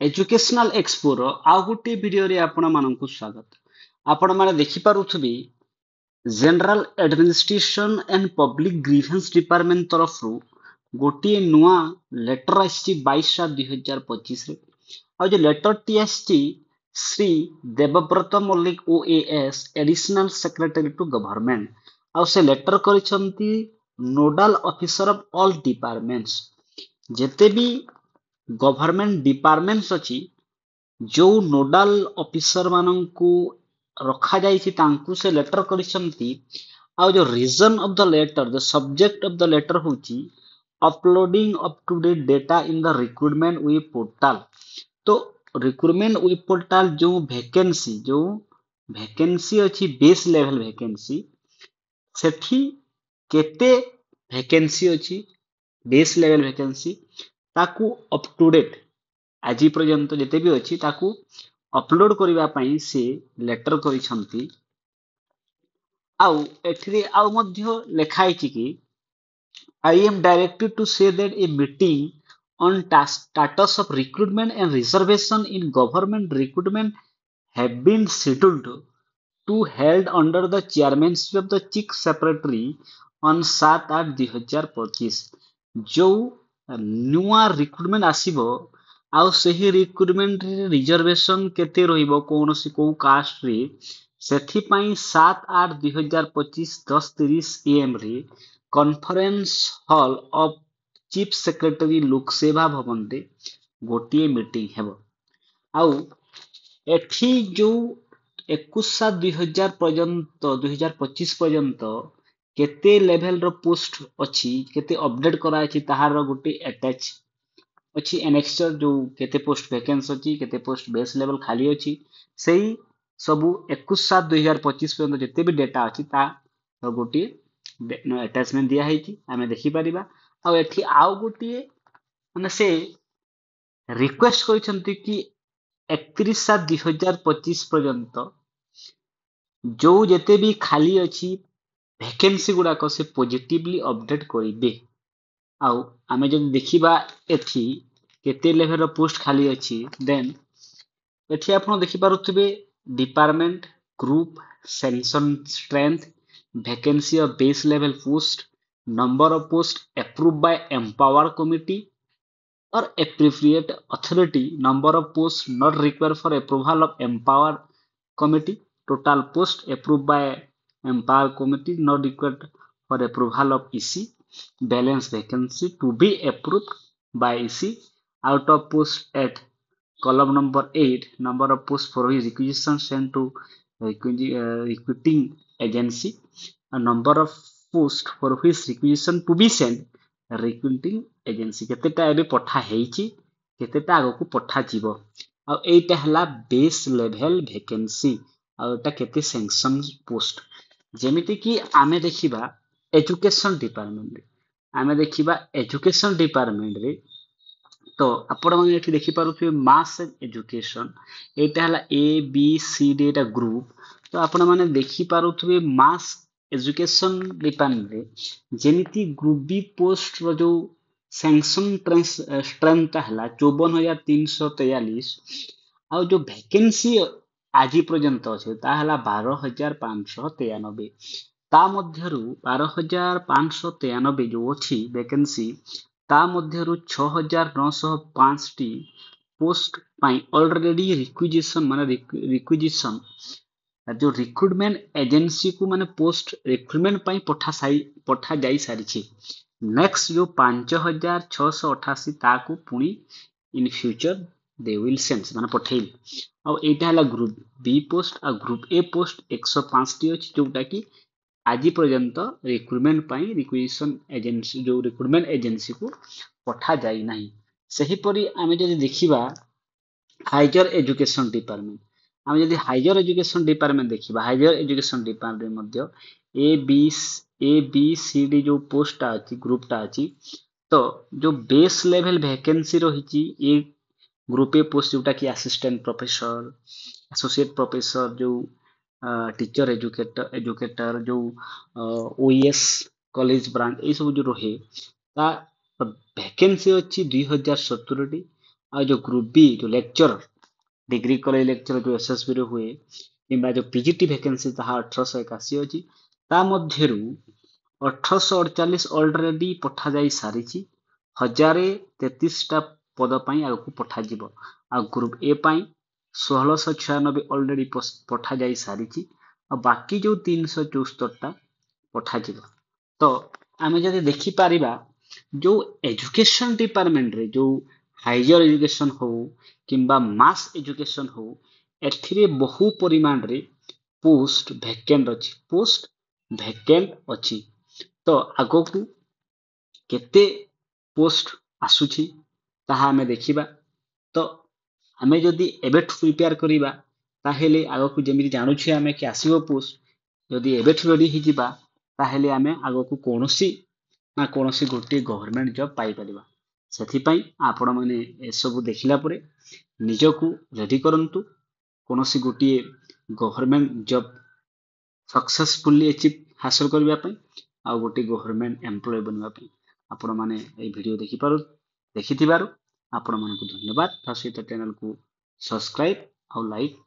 Educational expo रो आउ गोटे video रे आपण मानकु स्वागत। आपण माने देखि पारुथबी general administration and public grievance department तरफ रु गोटे नुआ लेटर आसी 22/7/2025 रे। आ जो लेटर टी आसी Shri Debabrata Mallick OAS additional secretary to government आ से लेटर करिसंती nodal officer of all departments जेते भी गवर्नमेंट डिपार्टमेंट्स अछि जो नोडाल ऑफिसर माननकु रखा जाइछि तांकु से लेटर करिसंती आ जो reason of the letter the subject of the letter होछि uploading up to date data in the recruitment web portal. तो रिक्रूटमेंट वेब पोर्टल जो वैकेंसी अछि बेस लेवल वैकेंसी सेठी केते वैकेंसी अछि बेस लेवल वैकेंसी ताकू अप टू डेट आज पर्यंत जेते भी अछि ताकू अपलोड करबा पई से लेटर करिसंती। आउ एथिरे आउ मध्य लेखा आइछि कि I am directed to say that a meeting on status of recruitment and reservation in government recruitment have been scheduled to held under the chairmanship of the chief secretary on 7/8/2025। जो नुआ recruitment आसीबो आउ सही recruitment reservation केते रहिबो कोनोसी को cast रे सेथि पई 7/8/2025 10:30 AM रे conference hall of chief secretary लोकसेवा भवन रे गोटिए मीटिंग हेबो। आउ एठी जो 21/7/2000 पर्यंत 2025 पर्यंत केते लेवल रो पोस्ट अछि केते अपडेट करा अछि ताहार गोटे अटैच अछि एनेक्सचर जो केते पोस्ट वैकेंसी अछि केते पोस्ट बेस लेवल खाली अछि सेही सबु 21/7/2025 पर्यंत जेते भी डेटा अछि ता गोटे अटैचमेंट दिया हेछि आमे देखि परिबा। आ एठी आउ गोटे माने से रिक्वेस्ट करिसंती कि 31/7/2025 पर्यंत जो जेते भी खाली अछि वैकेंसी गुडाक से पॉजिटिवली अपडेट करिबे। आउ आमे जदि देखिबा एठी केते लेवल पोस्ट खाली अछि देन एठी आपण देखि पारुथिबे department group sanction strength vacancy of base level post number of post approved by empowered committee or appropriate authority number of posts not required for approval of empowered committee total post approved by empowered committee not required for approval of EC balance vacancy to be approved by EC out of post at column number 8 number of posts for which requisition sent to recruiting agency a number of posts for which requisition to be sent recruiting agency केतेटा एबे पठा हेछि केतेटा आगो को पठा जीवो। आ एटा हला base level vacancy आ एटा केते sanction post जेमिति कि आमे देखिबा एजुकेशन डिपार्टमेंट रे आमे देखिबा एजुकेशन डिपार्टमेंट रे तो आपण माने एठी देखि पारुथिबे मास एजुकेशन एटा हला ए बी सी डी एटा ग्रुप तो आपण माने देखि पारुथिबे मास एजुकेशन डिपार्टमेंट रे जेमिति ग्रुप बी पोस्ट रो जो सैंक्शन स्ट्रेंथ हला 54,343 आ जो वैकेंसी आज पर्यंत अछि ता हला 12,593 ता मध्यरु 12,593 जो अछि वैकेंसी ता मध्यरु 6,905 टी पोस्ट पाई ऑलरेडी रिक्विजिशन माने रिक्विजिशन जो रिक्रूटमेंट एजेंसी को माने पोस्ट रिक्रूटमेंट पाई पठा जाई सारिछि। नेक्स्ट जो 5,688 ताकू पुणी in future they will send माने पठेल। आ एटा हला ग्रुप बी पोस्ट आ ग्रुप ए पोस्ट 105 टी अछि जोटा कि आज पर्यंत रिक्रूटमेंट पाई रिक्विजिशन एजेंसी जो रिक्रूटमेंट एजेंसी को पठा जाई नाही। सही परी आमे जदि देखिबा हायर एजुकेशन डिपार्टमेंट आमे जदि हायर एजुकेशन डिपार्टमेंट देखिबा हायर एजुकेशन डिपार्टमेंट मध्य ए बी सी डी जो पोस्ट अछि ग्रुप टा अछि तो जो बेस लेवल वैकेंसी रहिछि ए ग्रुप ए पोस्ट जोटा कि असिस्टेंट प्रोफेसर एसोसिएट प्रोफेसर जो टीचर एजुकेटर जो ओएस कॉलेज ब्रांच ए सब जो रहे ता वैकेंसी अछि 2070 टी ଆଉ जो ग्रुप बी जो लेक्चर डिग्री कॉलेज लेक्चर जो एसएसबी रे हुए किंबा जो पीजीटी वैकेंसी ताहा 1881 अछि ता मध्यरु 1848 ऑलरेडी पठा जाई सारिछि 1033 टा पद पई आगु पठा जिवो आ ग्रुप ए पई 1696 ऑलरेडी पठा जाई सारिछि आ बाकी जो 374 टा पठा जिवो तो आमे जदि देखि पारिबा जो एजुकेशन डिपार्टमेंट रे जो हायर एजुकेशन हो किंबा मास एजुकेशन हो एथिरे बहु परिमाण रे पोस्ट भैकेंट अछि तो आगो को केते पोस्ट आसुछि ताहा आमे देखिबा तो आमे जदि एबेठु प्रिपेयर करिबा ताहेले आगो को जेमिति जानुछि आमे कि आसीबो पोस्ट जदि एबेठु रेडी हि जिबा ताहेले आमे आगो को कोनोसी ना कोनोसी गोटे गवर्नमेंट जॉब पाई परिबा ସେଥିପାଇଁ ଆପଣ ମାନେ ଏସବୁ ଦେଖିଲା ପରେ ନିଜକୁ ରେଡି କରନ୍ତୁ କୌଣସି ଗୋଟିଏ ଗଭର୍ନମେଣ୍ଟ ଜବ୍ सक्सेसफुली अचीव हासिल करबा ପାଇଁ ଆଉ ଗୋଟିଏ ଗଭର୍ନମେଣ୍ଟ ଏମ୍ପ୍ଲୟ ବନିବା ପାଇଁ ଆପଣ ମାନେ এই ଭିଡିଓ ଦେଖିଥିବାରୁ ଆପଣ ମାନଙ୍କୁ ଧନ୍ୟବାଦ ତା ସହିତ ଚ୍ୟାନେଲକୁ ସବସ୍କ୍ରାଇବ ଆଉ ଲାଇକ୍